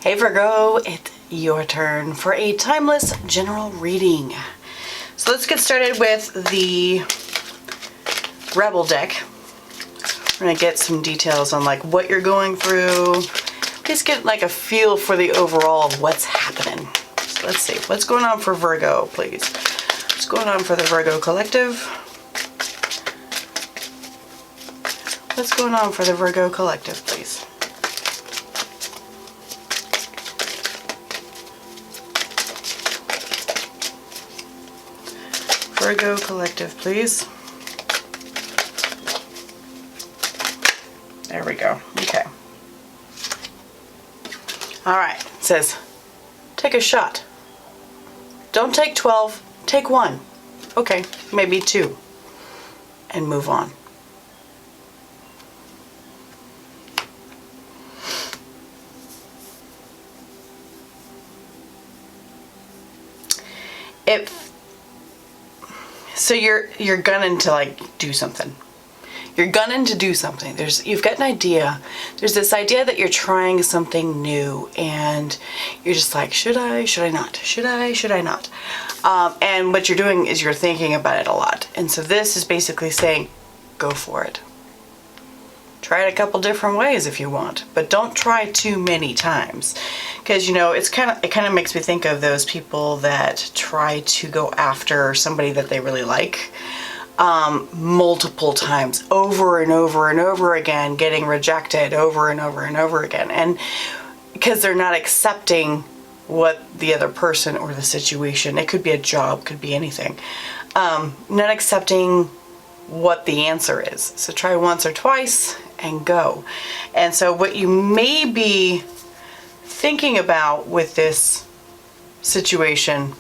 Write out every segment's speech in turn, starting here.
Hey Virgo, it's your turn for a timeless general reading. So let's get started with the Rebel deck. We're gonna get some details on like what you're going through. Just get like a feel for the overall of what's happening. So let's see, what's going on for Virgo, please? What's going on for the Virgo collective? What's going on for the Virgo collective, please? Virgo collective, please. There we go. Okay. All right. It says, take a shot. Don't take 12, take 1. Okay, maybe 2. And move on. So you're gunning to like do something. You're gunning to do something. You've got an idea. There's this idea that you're trying something new and you're just like, should I not? Should I not? And what you're doing is you're thinking about it a lot. And so this is basically saying, go for it. Try it a couple different ways if you want, but don't try too many times. Because, you know, it kind of makes me think of those people that try to go after somebody that they really like multiple times, over and over and over again, getting rejected over and over and over again. And because they're not accepting what the other person or the situation, it could be a job, could be anything, not accepting what the answer is. So try once or twice and go. And so what you may be thinking about with this situation,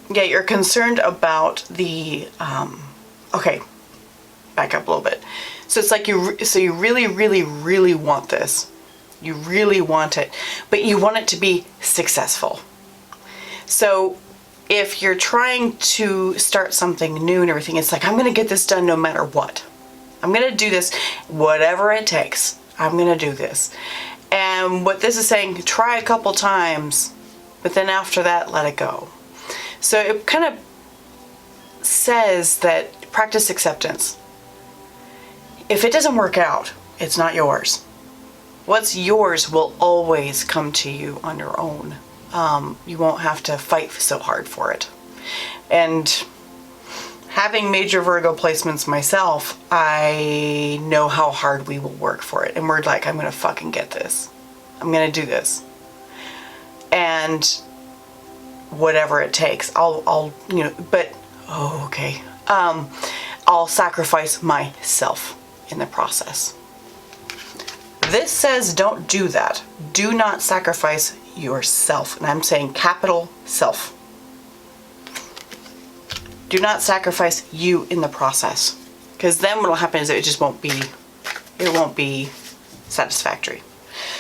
yeah, you're concerned about the, okay, back up a little bit. So it's like you really, really, really want this. You really want it, but you want it to be successful. So if you're trying to start something new and everything, it's like, I'm going to get this done no matter what. I'm going to do this, whatever it takes. I'm going to do this. And what this is saying, try a couple times, but then after that, let it go. So it kind of says that practice acceptance. If it doesn't work out, it's not yours. What's yours will always come to you on your own. You won't have to fight so hard for it. And having major Virgo placements myself, I know how hard we will work for it. And we're like, I'm going to fucking get this. I'm going to do this. And whatever it takes, I'll you know, but, oh, okay. I'll sacrifice myself in the process. This says don't do that. Do not sacrifice yourself. And I'm saying capital self. Do not sacrifice you in the process. Because then what will happen is it won't be satisfactory.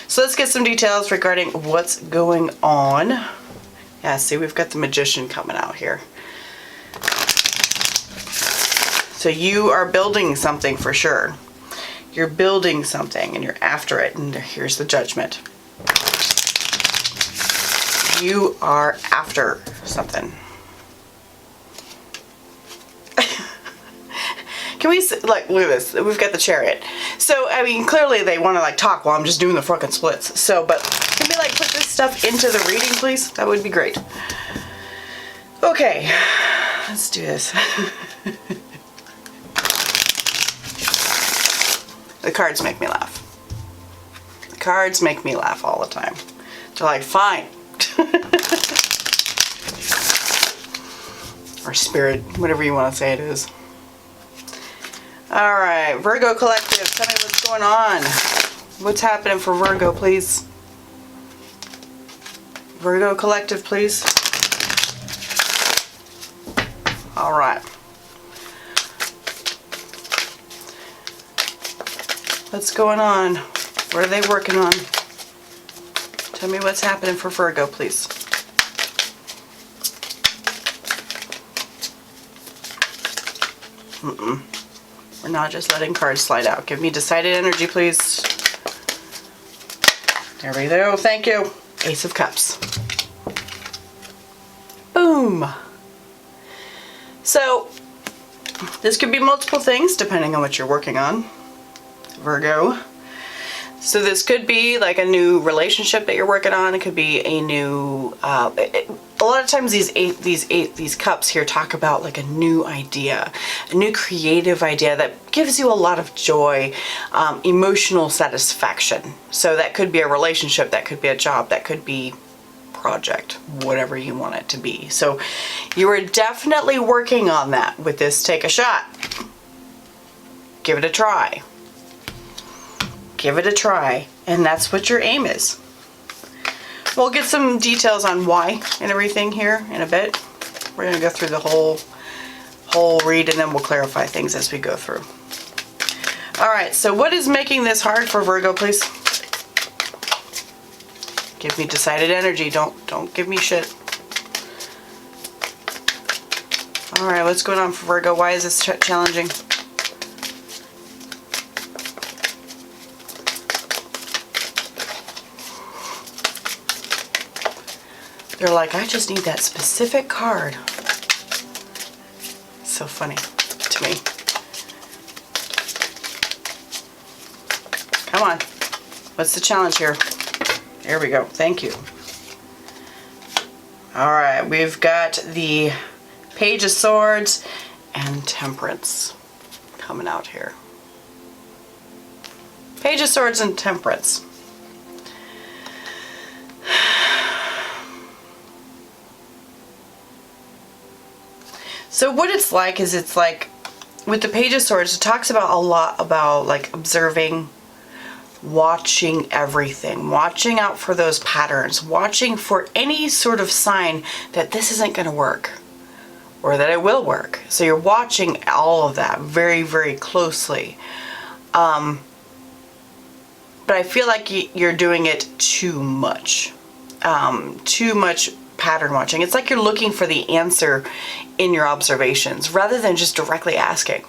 So let's get some details regarding what's going on. Yeah, see, we've got the Magician coming out here. So you are building something for sure. You're building something and you're after it, and here's the Judgment. You are after something. Can we, like, look at this. We've got the Chariot. So, I mean, clearly they want to, like, talk while I'm just doing the fucking splits. So, but can we, like, put this stuff into the reading, please? That would be great. Okay. Let's do this. The cards make me laugh. The cards make me laugh all the time. They're like, fine. Or spirit, whatever you want to say it is. All right, Virgo collective, tell me what's going on. What's happening for Virgo, please? Virgo collective, please. All right. What's going on? What are they working on? Tell me what's happening for Virgo, please. We're not just letting cards slide out. Give me decided energy, please. There we go. Thank you. Ace of Cups. Boom. So this could be multiple things depending on what you're working on, Virgo. So this could be like a new relationship that you're working on. It could be a new, a lot of times these cups here talk about like a new idea, a new creative idea that gives you a lot of joy, emotional satisfaction. So that could be a relationship, that could be a job, that could be project, whatever you want it to be. So you are definitely working on that with this Take a Shot. Give it a try. Give it a try, and that's what your aim is. We'll get some details on why and everything here in a bit. We're going to go through the whole read, and then we'll clarify things as we go through. All right, so what is making this hard for Virgo, please? Give me decided energy. Don't give me shit. All right, what's going on for Virgo? Why is this challenging? They're like, I just need that specific card. So funny to me. Come on. What's the challenge here? Here we go. Thank you. All right. We've got the Page of Swords and Temperance coming out here. Page of Swords and Temperance. So what it's like is, it's like with the Page of Swords, it talks about a lot about like observing, watching everything, watching out for those patterns, watching for any sort of sign that this isn't going to work or that it will work. So you're watching all of that very, very closely. But I feel like you're doing it too much. Too much pattern watching. It's like you're looking for the answer in your observations rather than just directly asking.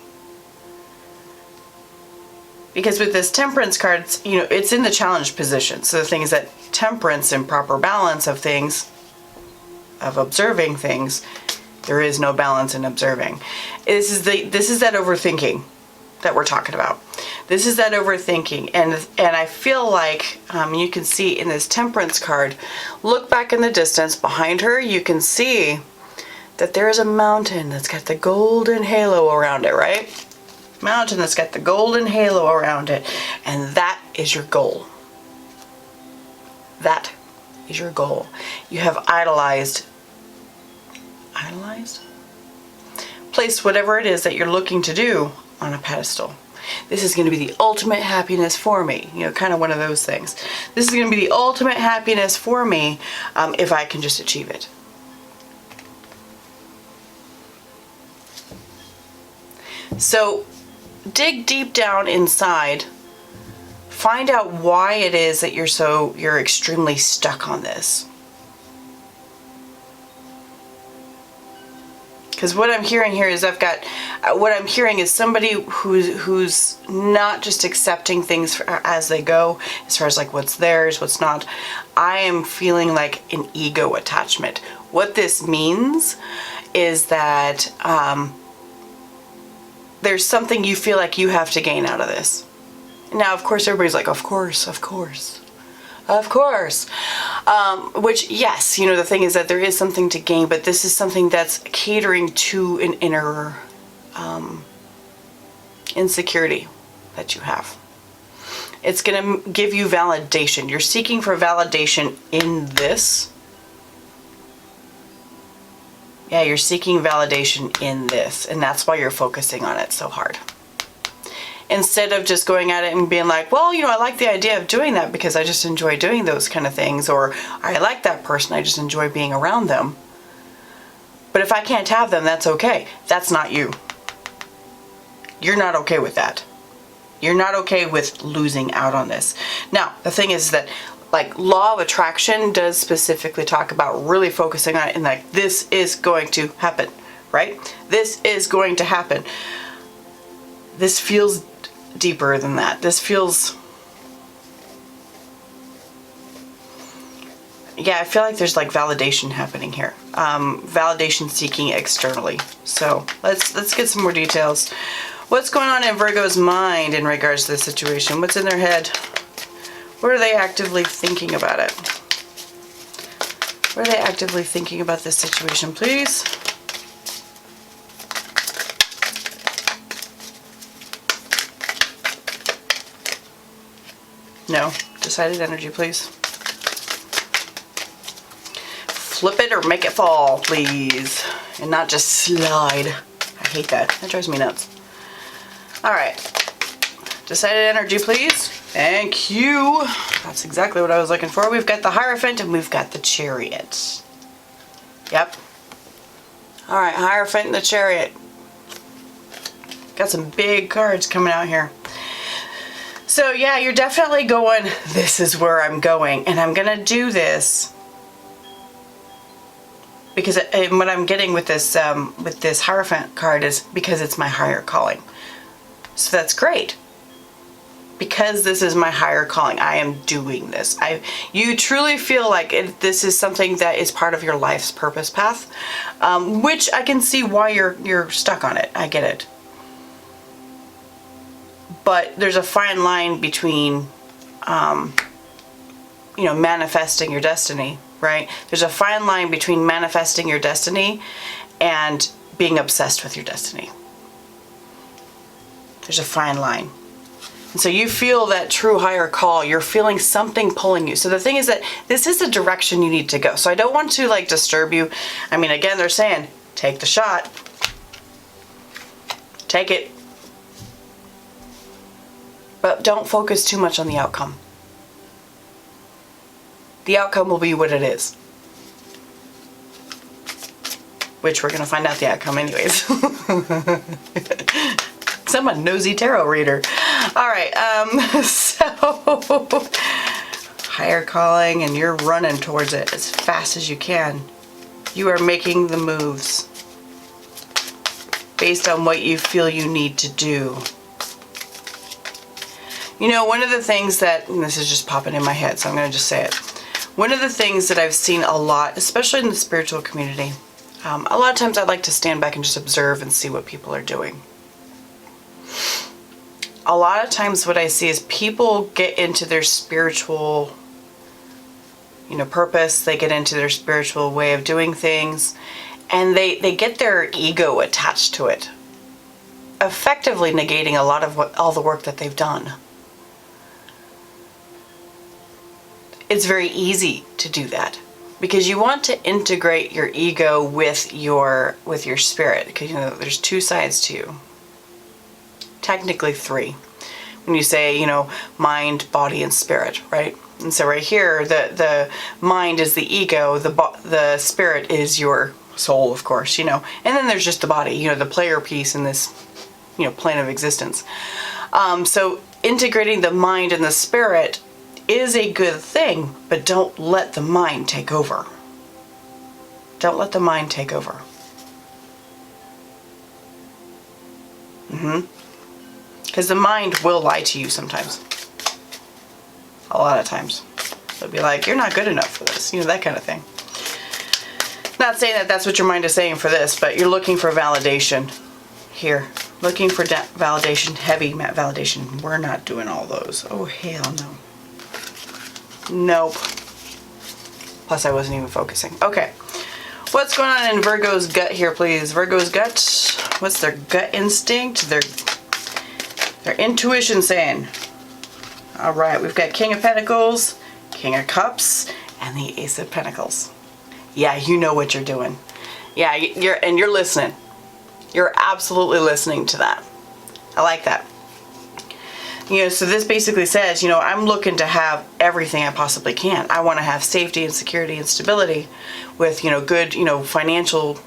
Because with this Temperance card, it's in the challenge position. So the thing is that temperance and proper balance of things, of observing things, there is no balance in observing. This is that overthinking that we're talking about. This is that overthinking, and I feel like you can see in this Temperance card, look back in the distance behind her, you can see that there is a mountain that's got the golden halo around it, right? Mountain that's got the golden halo around it, and that is your goal. That is your goal. You have idolized, placed whatever it is that you're looking to do on a pedestal. This is going to be the ultimate happiness for me. Kind of one of those things. This is going to be the ultimate happiness for me if I can just achieve it. So dig deep down inside. Find out why it is that you're extremely stuck on this. Because what I'm hearing here is what I'm hearing is somebody who's not just accepting things as they go, as far as like what's theirs, what's not. I am feeling like an ego attachment. What this means is that there's something you feel like you have to gain out of this. Now, of course, everybody's like, of course. Which, yes, the thing is that there is something to gain, but this is something that's catering to an inner insecurity that you have. It's going to give you validation. You're seeking for validation in this. Yeah, you're seeking validation in this, and that's why you're focusing on it so hard. Instead of just going at it and being like, well, I like the idea of doing that because I just enjoy doing those kind of things, or I like that person, I just enjoy being around them. But if I can't have them, that's okay. That's not you. You're not okay with that. You're not okay with losing out on this. Now, the thing is that, like, law of attraction does specifically talk about really focusing on it and like, this is going to happen, right? This is going to happen. This feels deeper than that. This feels yeah, I feel like there's like validation happening here. Validation seeking externally. So let's get some more details. What's going on in Virgo's mind in regards to this situation? What's in their head? What are they actively thinking about it? What are they actively thinking about this situation, please? No. Decided energy, please. Flip it or make it fall, please. And not just slide. I hate that. That drives me nuts. Alright. Decided energy, please. Thank you. That's exactly what I was looking for. We've got the Hierophant and we've got the Chariot. Yep. Alright, Hierophant and the Chariot. Got some big cards coming out here. So yeah, you're definitely going, this is where I'm going. And I'm going to do this. Because what I'm getting with this Hierophant card is because it's my higher calling. So that's great. Because this is my higher calling, I am doing this. You truly feel like this is something that is part of your life's purpose path, which I can see why you're stuck on it. I get it. But there's a fine line between, manifesting your destiny, right? There's a fine line between manifesting your destiny and being obsessed with your destiny. There's a fine line. And so you feel that true higher call. You're feeling something pulling you. So the thing is that this is the direction you need to go. So I don't want to like disturb you. I mean, again, they're saying, take the shot. Take it. But don't focus too much on the outcome. The outcome will be what it is. Which we're going to find out the outcome anyways. I'm a nosy tarot reader. Alright, so higher calling and you're running towards it as fast as you can. You are making the moves based on what you feel you need to do. You know, one of the things that, and this is just popping in my head, so I'm going to just say it. One of the things that I've seen a lot, especially in the spiritual community, a lot of times I like to stand back and just observe and see what people are doing. A lot of times what I see is people get into their spiritual, purpose. They get into their spiritual way of doing things, and they get their ego attached to it, effectively negating a lot of all the work that they've done. It's very easy to do that because you want to integrate your ego with your spirit, because there's two sides to you. Technically three. When you say, mind, body, and spirit, right? And so right here, the mind is the ego, the spirit is your soul, of course, and then there's just the body, the player piece in this, plane of existence. So integrating the mind and the spirit is a good thing, but don't let the mind take over. Don't let the mind take over. Because the mind will lie to you sometimes. A lot of times. They'll be like, you're not good enough for this. That kind of thing. Not saying that that's what your mind is saying for this, but you're looking for validation here. Looking for validation, heavy validation. We're not doing all those. Oh, hell no. Nope. Plus, I wasn't even focusing. Okay. What's going on in Virgo's gut here, please? Virgo's gut. What's their gut instinct? Their intuition saying. All right, we've got King of Pentacles, King of Cups, and the Ace of Pentacles. Yeah, you know what you're doing. Yeah, you're listening. You're absolutely listening to that. I like that. So this basically says, I'm looking to have everything I possibly can. I want to have safety and security and stability with, good, financial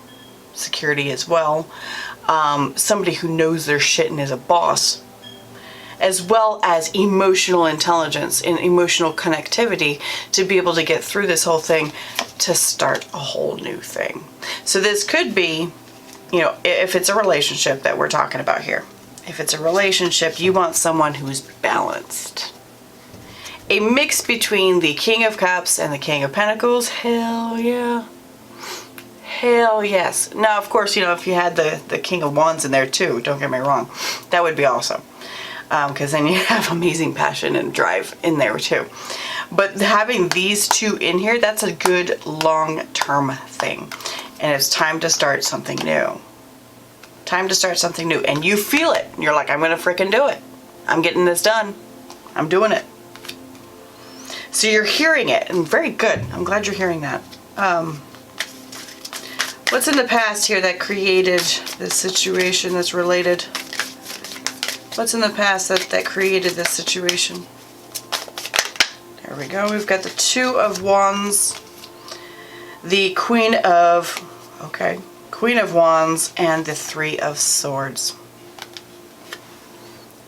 security as well. Somebody who knows their shit and is a boss, as well as emotional intelligence and emotional connectivity to be able to get through this whole thing to start a whole new thing. So this could be, if it's a relationship that we're talking about here. If it's a relationship, you want someone who's balanced. a mix between the King of Cups and the King of Pentacles. Hell yeah. Hell yes. Now, of course, you know, if you had the King of Wands in there too, don't get me wrong, that would be awesome. Because then you have amazing passion and drive in there too. But having these two in here, that's a good long-term thing. And it's time to start something new. Time to start something new. And you feel it. You're like, I'm going to freaking do it. I'm getting this done. I'm doing it. So you're hearing it. And very good. I'm glad you're hearing that. What's in the past here that created this situation that's related? What's in the past that created this situation? There we go. We've got the Two of Wands, the Queen of Wands, and the Three of Swords.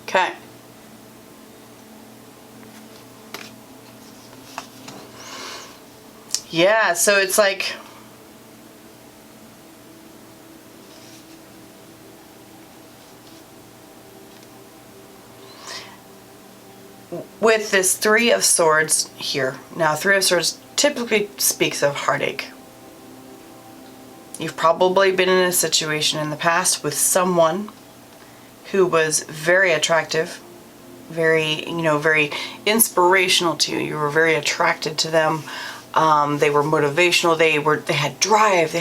Okay. Yeah, so it's like, with this Three of Swords here. Now, Three of Swords typically speaks of heartache. You've probably been in a situation in the past with someone who was very attractive, very, you know, very inspirational to you. You were very attracted to them. They were motivational. They had drive.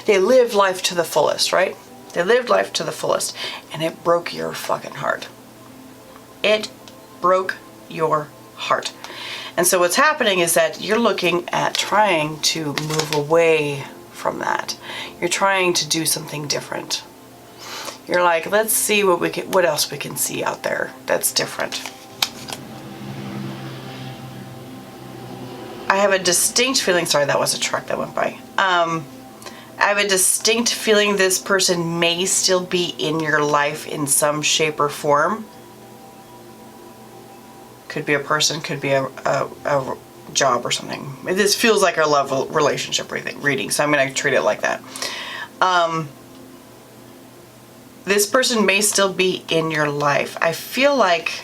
They lived life to the fullest, right? They lived life to the fullest, and it broke your fucking heart. It broke your heart. And so what's happening is that you're looking at trying to move away from that. You're trying to do something different. You're like, let's see what else we can see out there that's different. I have a distinct feeling, sorry, that was a truck that went by. I have a distinct feeling this person may still be in your life in some shape or form. Could be a person, could be a job or something. This feels like a love relationship reading, so I'm going to treat it like that. This person may still be in your life. I feel like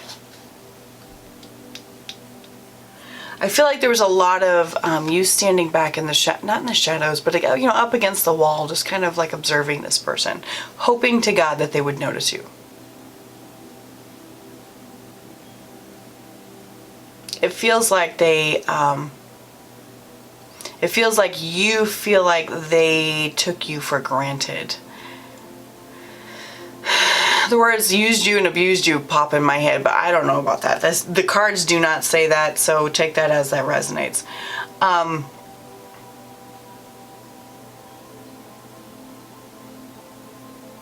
there was a lot of you standing back in the not in the shadows, but, you know, up against the wall, just kind of like observing this person, hoping to God that they would notice you. It feels like it feels like you feel like they took you for granted. The words used you and abused you pop in my head, but I don't know about that. The cards do not say that, so take that as that resonates.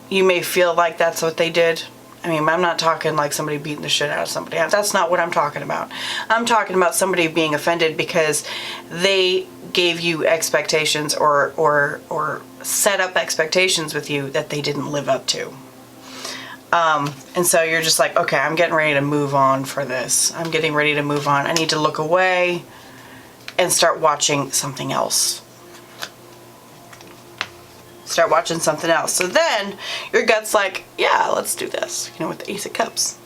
You may feel like that's what they did. I mean, I'm not talking like somebody beating the shit out of somebody. That's not what I'm talking about. I'm talking about somebody being offended because they gave you expectations or set up expectations with you that they didn't live up to. And so you're just like, okay, I'm getting ready to move on for this. I'm getting ready to move on. I need to look away and start watching something else. Start watching something else. So then your gut's like, yeah, let's do this, you know, with the Ace of Cups.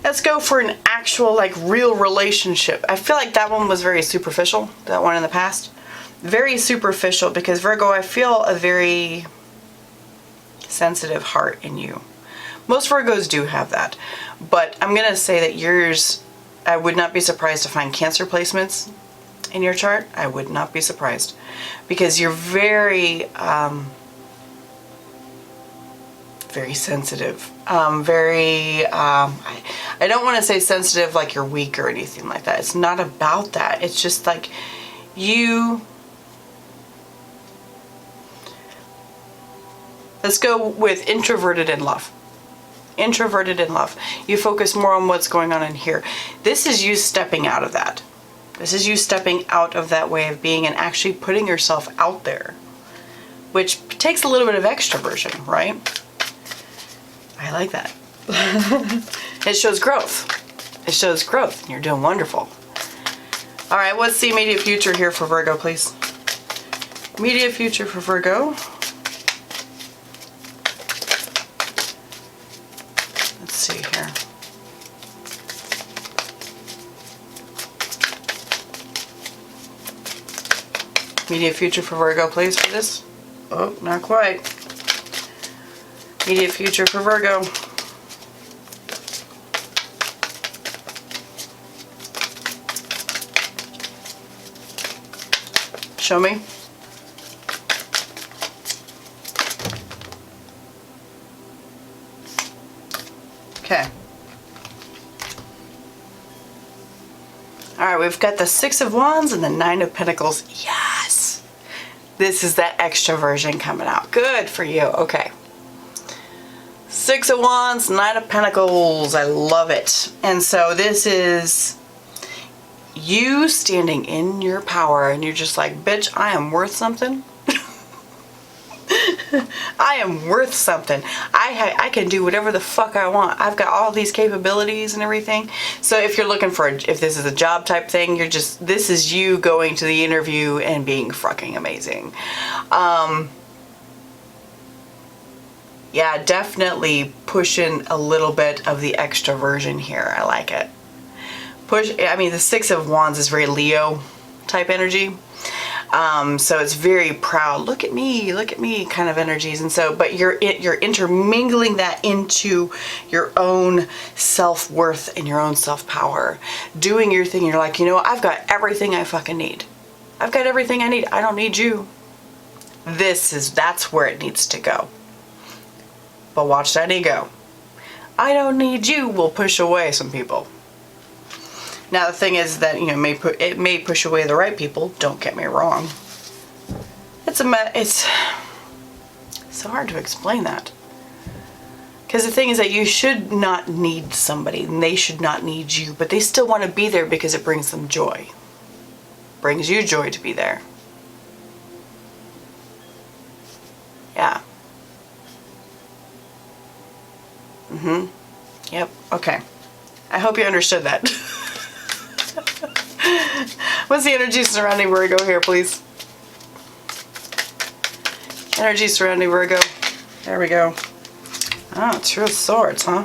Let's go for an actual, like, real relationship. I feel like that one was very superficial, that one in the past. Very superficial, because Virgo, I feel a very sensitive heart in you. Most Virgos do have that. But I'm going to say that yours, I would not be surprised to find Cancer placements in your chart. I would not be surprised. Because you're very, very sensitive. I don't want to say sensitive like you're weak or anything like that. It's not about that. It's just like you... Let's go with introverted in love. Introverted in love. You focus more on what's going on in here. This is you stepping out of that. This is you stepping out of that way of being and actually putting yourself out there, which takes a little bit of extroversion, right? I like that. It shows growth. It shows growth, and you're doing wonderful. All right, what's the immediate future here for Virgo, please? Immediate future for Virgo. Let's see here. Immediate future for Virgo, please, for this. Oh, not quite. Immediate future for Virgo. Show me. Okay. All right, we've got the Six of Wands and the Nine of Pentacles. Yes! This is that extroversion coming out. Good for you. Okay. Six of Wands, Nine of Pentacles. I love it. And so this is you standing in your power, and you're just like, bitch, I am worth something. I am worth something. I can do whatever the fuck I want. I've got all these capabilities and everything. So if you're looking for, if this is a job type thing, this is you going to the interview and being fucking amazing. Yeah, definitely pushing a little bit of the extroversion here. I like it. I mean, the Six of Wands is very Leo type energy. So it's very proud, look at me kind of energies. And so, but you're intermingling that into your own self-worth and your own self-power, doing your thing. You're like, you know, I've got everything I fucking need. I've got everything I need. I don't need you. That's where it needs to go. But watch that ego. I don't need you will push away some people. Now the thing is that, you know, it may push away the right people. Don't get me wrong. It's so hard to explain that. Because the thing is that you should not need somebody, and they should not need you, but they still want to be there because it brings them joy. Brings you joy to be there. Yeah. Yep. Okay. I hope you understood that. What's the energy surrounding Virgo here, please? Energy surrounding Virgo. There we go. Oh, Two of Swords, huh?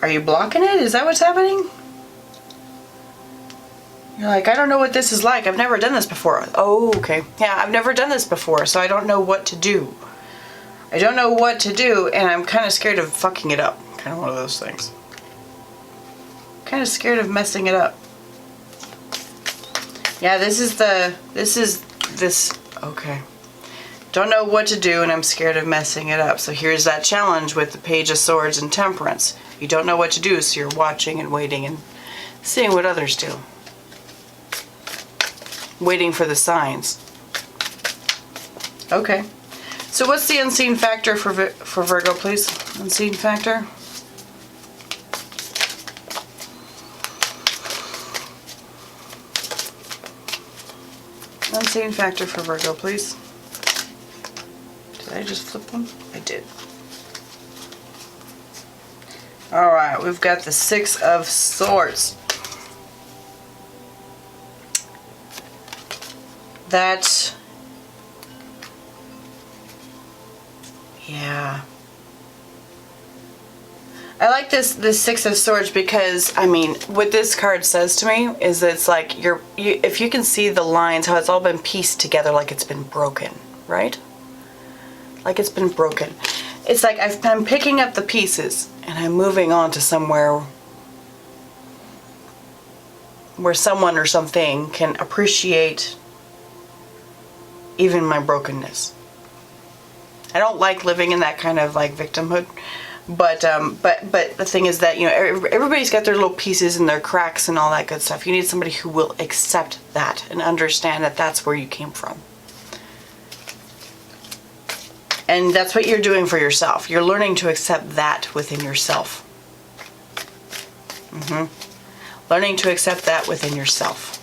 Are you blocking it? Is that what's happening? You're like, I don't know what this is like. I've never done this before. Oh, okay. Yeah, I've never done this before, so I don't know what to do. I don't know what to do, and I'm kind of scared of fucking it up. Kind of one of those things. Kind of scared of messing it up. Yeah, okay. Don't know what to do, and I'm scared of messing it up. So here's that challenge with the Page of Swords and Temperance. You don't know what to do, so you're watching and waiting and seeing what others do. Waiting for the signs. Okay. So what's the unseen factor for Virgo, please? Unseen factor. Unseen factor for Virgo, please. Did I just flip them? I did. All right, we've got the Six of Swords. That, yeah. I like this Six of Swords because, I mean, what this card says to me is that it's like if you can see the lines, how it's all been pieced together like it's been broken, right? Like it's been broken. It's like I'm picking up the pieces and I'm moving on to somewhere where someone or something can appreciate even my brokenness. I don't like living in that kind of like victimhood, but the thing is that, you know, everybody's got their little pieces and their cracks and all that good stuff. You need somebody who will accept that and understand that that's where you came from. And that's what you're doing for yourself. You're learning to accept that within yourself. Learning to accept that within yourself.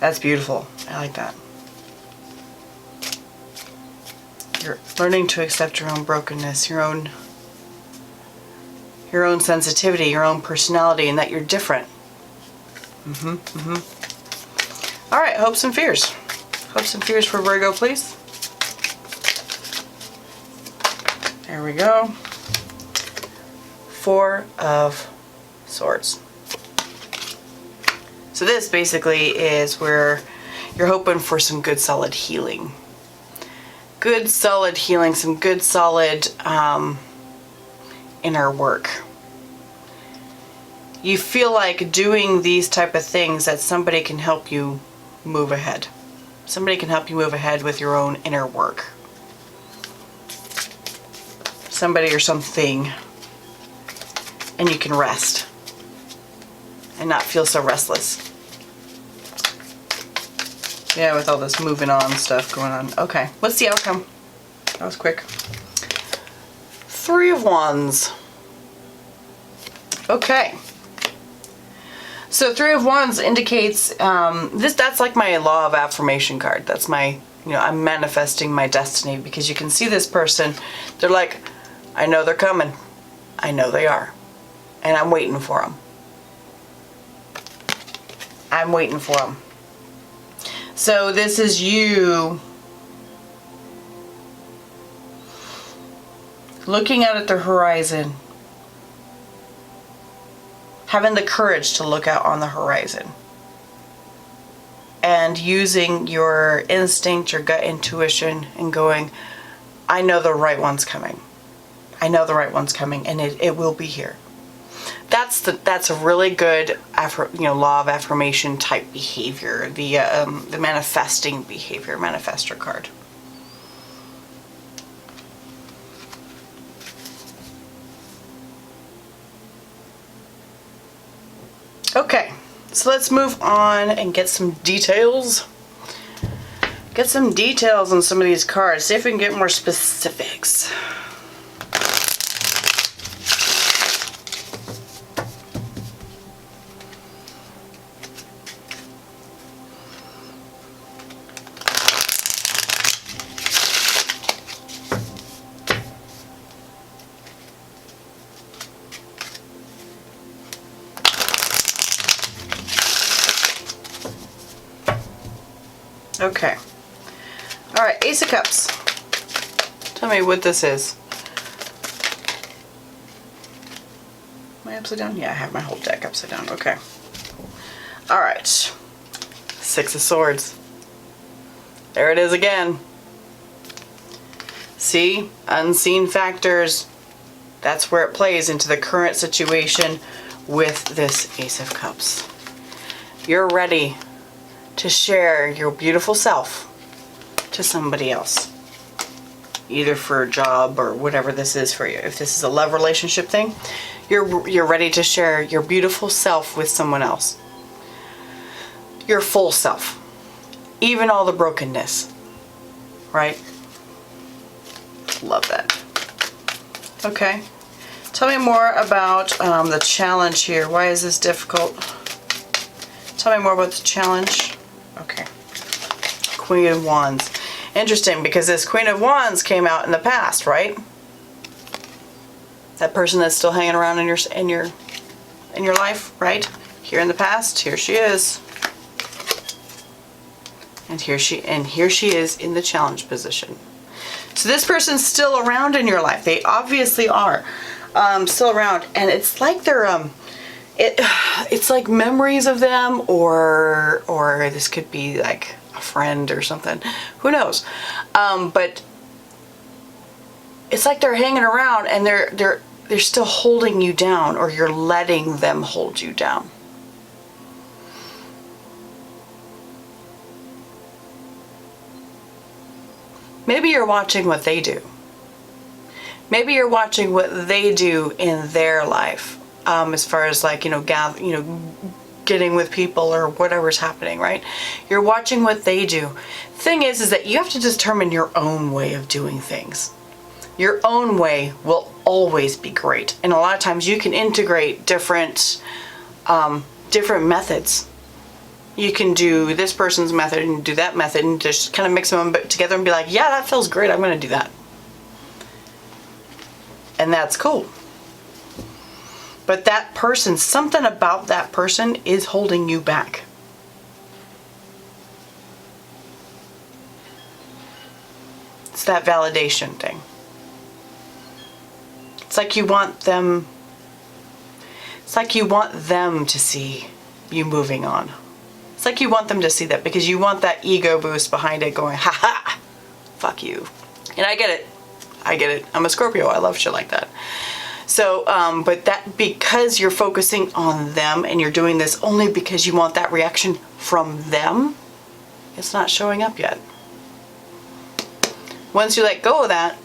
That's beautiful. I like that. You're learning to accept your own brokenness, your own sensitivity, your own personality, and that you're different. All right, hopes and fears. Hopes and fears for Virgo, please. There we go. Four of Swords. So this basically is where you're hoping for some good solid healing. Good solid healing, some good solid inner work. You feel like doing these type of things that somebody can help you move ahead. Somebody can help you move ahead with your own inner work. Somebody or something. And you can rest and not feel so restless. Yeah, with all this moving on stuff going on. Okay, what's the outcome? That was quick. Three of Wands. Okay. So Three of Wands indicates, that's like my law of affirmation card. That's my, I'm manifesting my destiny, because you can see this person, they're like, I know they're coming. I know they are. And I'm waiting for them. I'm waiting for them. So this is you looking out at the horizon, having the courage to look out on the horizon, and using your instinct, your gut intuition, and going, I know the right one's coming. I know the right one's coming, and it will be here. That's a really good law of affirmation type behavior, the manifesting behavior, manifestor card. Okay, so let's move on and get some details. Get some details on some of these cards. See if we can get more specifics. Okay. All right, Ace of Cups. Tell me what this is. Am I upside down? Yeah, I have my whole deck upside down. Okay. All right. Six of Swords. There it is again. See? Unseen factors. That's where it plays into the current situation with this Ace of Cups. You're ready to share your beautiful self to somebody else, either for a job or whatever this is for you. If this is a love relationship thing, you're ready to share your beautiful self with someone else. Your full self, even all the brokenness, right? Love that. Okay, tell me more about the challenge here. Why is this difficult? Tell me more about the challenge. Okay. Queen of Wands. Interesting, because this Queen of Wands came out in the past, right? That person that's still hanging around in your life, right? Here in the past, here she is. And here she is in the challenge position. So this person's still around in your life. They obviously are still around, and it's like they're it's like memories of them, or this could be like a friend or something. Who knows? But it's like they're hanging around, and they're still holding you down, or you're letting them hold you down. Maybe you're watching what they do. Maybe you're watching what they do in their life. As far as like, getting with people or whatever's happening, right? You're watching what they do. Thing is that you have to determine your own way of doing things. Your own way will always be great. And a lot of times you can integrate different methods. You can do this person's method and do that method and just kind of mix them together and be like, yeah, that feels great. I'm going to do that. And that's cool. But that person, something about that person is holding you back. It's that validation thing. It's like you want them It's like you want them to see you moving on. It's like you want them to see that because you want that ego boost behind it going, ha ha, fuck you. And I get it. I get it. I'm a Scorpio. I love shit like that. So, but that because you're focusing on them and you're doing this only because you want that reaction from them, it's not showing up yet. Once you let go of that,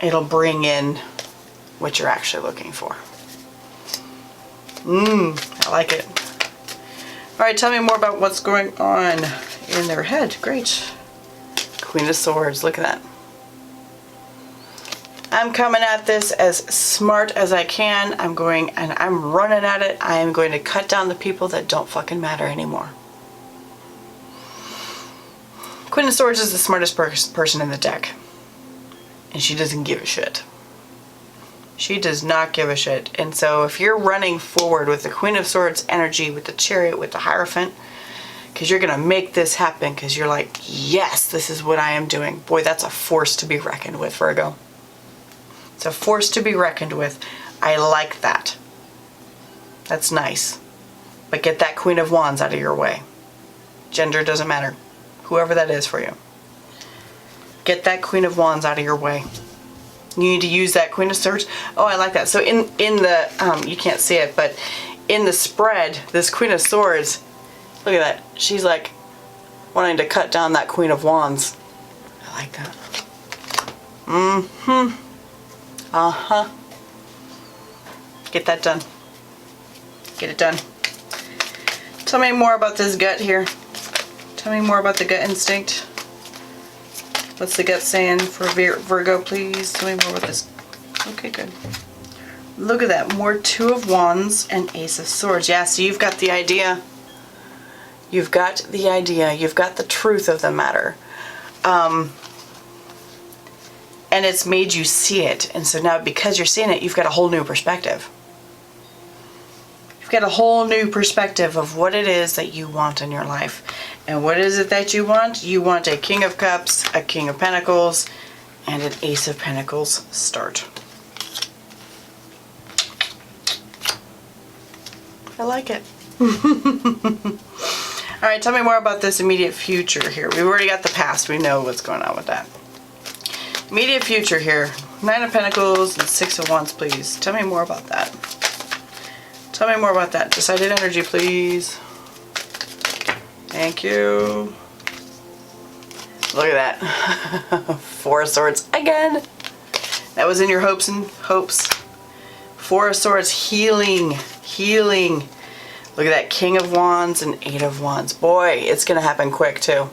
it'll bring in what you're actually looking for. I like it. All right, tell me more about what's going on in their head. Great. Queen of Swords, look at that. I'm coming at this as smart as I can. I'm going and I'm running at it. I am going to cut down the people that don't fucking matter anymore. Queen of Swords is the smartest person in the deck. And she doesn't give a shit. She does not give a shit. And so if you're running forward with the Queen of Swords energy, with the Chariot, with the Hierophant, because you're going to make this happen, because you're like, yes, this is what I am doing. Boy, that's a force to be reckoned with, Virgo. It's a force to be reckoned with. I like that. That's nice. But get that Queen of Wands out of your way. Gender doesn't matter. Whoever that is for you. Get that Queen of Wands out of your way. You need to use that Queen of Swords. Oh, I like that. So in the, you can't see it, but in the spread, this Queen of Swords, look at that. She's like wanting to cut down that Queen of Wands. I like that. Uh-huh. Get that done. Get it done. Tell me more about this gut here. Tell me more about the gut instinct. What's the gut saying for Virgo, please? Tell me more about this. Okay, good. Look at that. More Two of Wands and Ace of Swords. Yeah, so you've got the idea. You've got the idea. You've got the truth of the matter. And it's made you see it. And so now because you're seeing it, you've got a whole new perspective. You've got a whole new perspective of what it is that you want in your life. And what is it that you want? You want a King of Cups, a King of Pentacles, and an Ace of Pentacles start. I like it. All right, tell me more about this immediate future here. We've already got the past. We know what's going on with that. Immediate future here. Nine of Pentacles and Six of Wands, please. Tell me more about that. Tell me more about that. Decided energy, please. Thank you. Look at that. Four of Swords again. That was in your hopes and hopes. Four of Swords, healing. Healing. Look at that. King of Wands and Eight of Wands. Boy, it's going to happen quick too.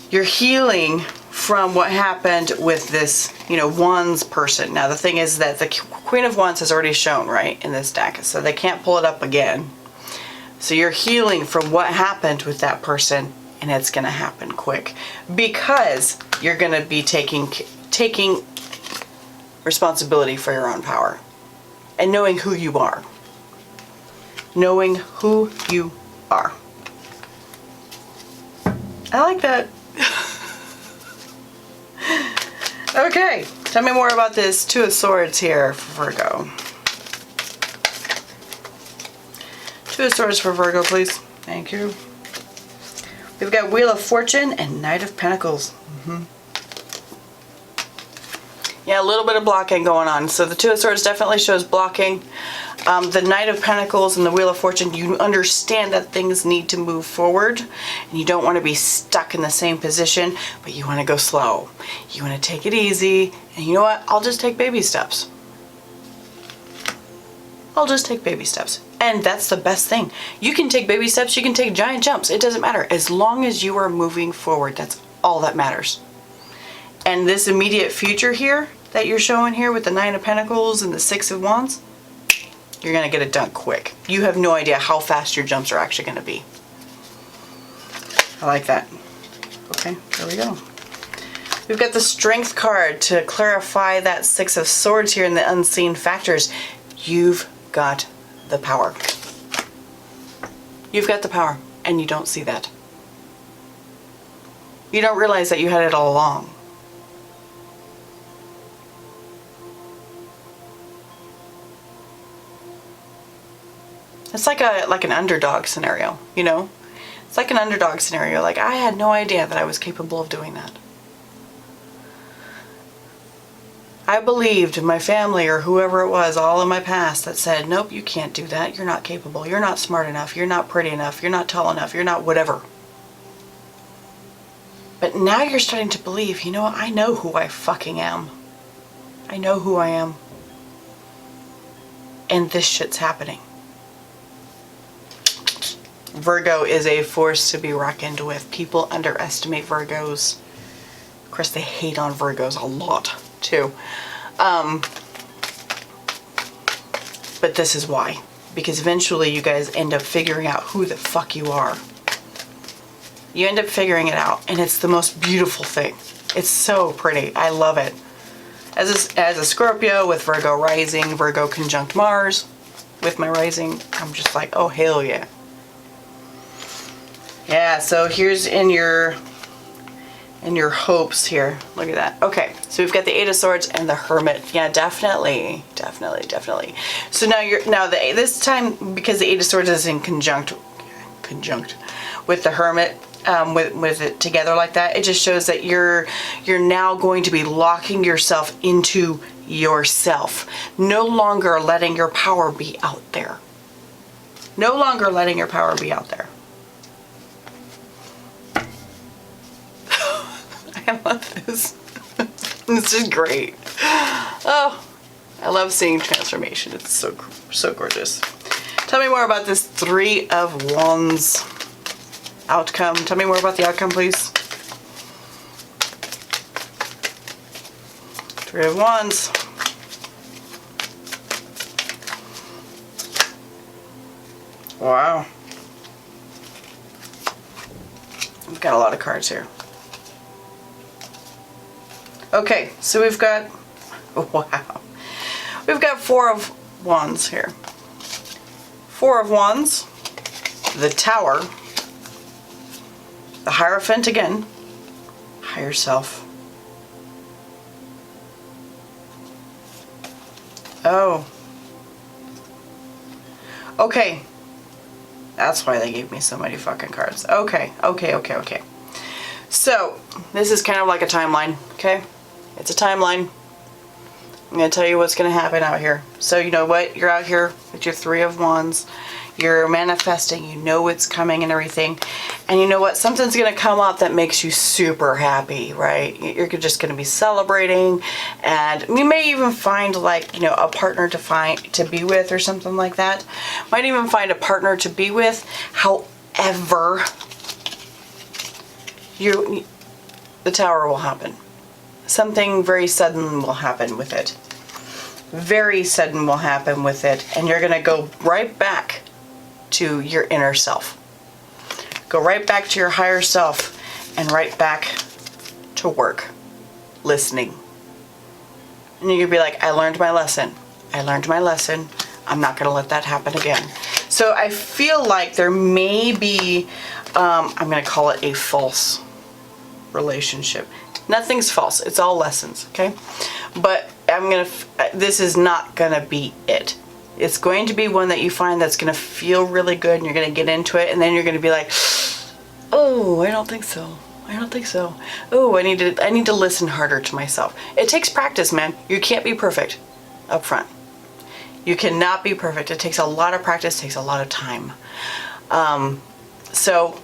You're healing from what happened with this, Wands person. Now the thing is that the Queen of Wands has already shown, right, in this deck. So they can't pull it up again. So you're healing from what happened with that person, and it's going to happen quick because you're going to be taking responsibility for your own power and knowing who you are. Knowing who you are. I like that. Okay, tell me more about this Two of Swords here for Virgo. Two of Swords for Virgo, please. Thank you. We've got Wheel of Fortune and Knight of Pentacles. Yeah, a little bit of blocking going on. So the Two of Swords definitely shows blocking. The Knight of Pentacles and the Wheel of Fortune, you understand that things need to move forward. And you don't want to be stuck in the same position, but you want to go slow. You want to take it easy. And you know what? I'll just take baby steps. I'll just take baby steps. And that's the best thing. You can take baby steps, you can take giant jumps. It doesn't matter. As long as you are moving forward, that's all that matters. And this immediate future here that you're showing here with the Nine of Pentacles and the Six of Wands, you're going to get it done quick. You have no idea how fast your jumps are actually going to be. I like that. Okay, there we go. We've got the Strength card to clarify that Six of Swords here in the unseen factors. You've got the power. You've got the power, and you don't see that. You don't realize that you had it all along. It's like an underdog scenario, you know? It's like an underdog scenario. Like, I had no idea that I was capable of doing that. I believed my family or whoever it was all in my past that said, nope, you can't do that. You're not capable. You're not smart enough. You're not pretty enough. You're not tall enough. You're not whatever. But now you're starting to believe, you know what? I know who I fucking am. I know who I am. And this shit's happening. Virgo is a force to be reckoned with. People underestimate Virgos. Of course, they hate on Virgos a lot, too. But this is why. Because eventually you guys end up figuring out who the fuck you are. You end up figuring it out, and it's the most beautiful thing. It's so pretty. I love it. As a Scorpio with Virgo rising, Virgo conjunct Mars with my rising, I'm just like, oh, hell yeah. Yeah, so here's in your hopes here. Look at that. Okay, so we've got the Eight of Swords and the Hermit. Yeah, definitely. So now this time, because the Eight of Swords is in conjunct with the Hermit, with it together like that, it just shows that you're now going to be locking yourself into yourself. No longer letting your power be out there. No longer letting your power be out there. I love this. This is great. Oh, I love seeing transformation. It's so gorgeous. Tell me more about this Three of Wands outcome. Tell me more about the outcome, please. Three of Wands. Wow. We've got a lot of cards here. Okay, so we've got, wow. We've got Four of Wands here. Four of Wands, the Tower, the Hierophant again, higher self. Oh. Okay. That's why they gave me so many fucking cards. Okay. So, this is kind of like a timeline, okay? It's a timeline. I'm going to tell you what's going to happen out here. So, you know what? You're out here with your Three of Wands. You're manifesting. You know it's coming and everything. And you know what? Something's going to come up that makes you super happy, right? You're just going to be celebrating. And you may even find, like, you know, a partner to be with or something like that. Might even find a partner to be with. However, the Tower will happen. Something very sudden will happen with it. Very sudden will happen with it. And you're going to go right back to your inner self. Go right back to your higher self and right back to work. Listening. And you're going to be like, I learned my lesson. I learned my lesson. I'm not going to let that happen again. So I feel like there may be, I'm going to call it a false relationship. Nothing's false. It's all lessons, okay? But this is not going to be it. It's going to be one that you find that's going to feel really good, and you're going to get into it, and then you're going to be like, oh, I don't think so. Oh, I need to listen harder to myself. It takes practice, man. You can't be perfect up front. You cannot be perfect. It takes a lot of practice, takes a lot of time. So,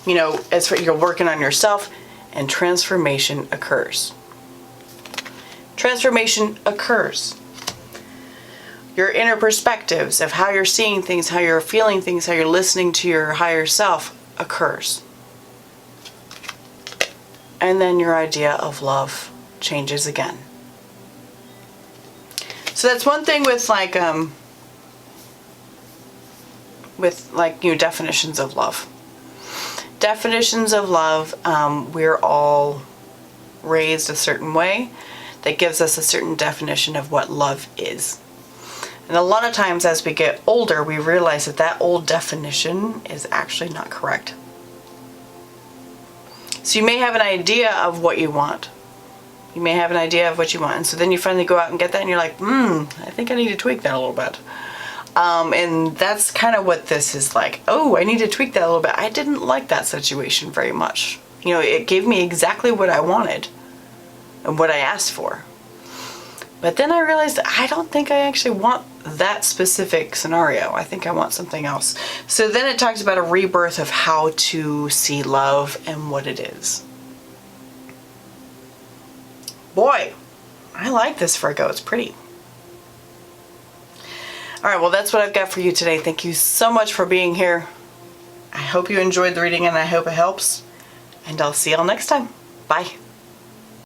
you know, as for you're working on yourself, and transformation occurs. Transformation occurs. Your inner perspectives of how you're seeing things, how you're feeling things, how you're listening to your higher self occurs. And then your idea of love changes again. So that's one thing with definitions of love. Definitions of love, we're all raised a certain way that gives us a certain definition of what love is. And a lot of times as we get older, we realize that old definition is actually not correct. So you may have an idea of what you want. And so then you finally go out and get that and you're like, I think I need to tweak that a little bit. And that's kind of what this is like. Oh, I need to tweak that a little bit. I didn't like that situation very much. You know, it gave me exactly what I wanted and what I asked for. But then I realized I don't think I actually want that specific scenario. I think I want something else. So then it talks about a rebirth of how to see love and what it is. Boy, I like this, Virgo. It's pretty. All right, well, that's what I've got for you today. Thank you so much for being here. I hope you enjoyed the reading and I hope it helps. And I'll see y'all next time. Bye.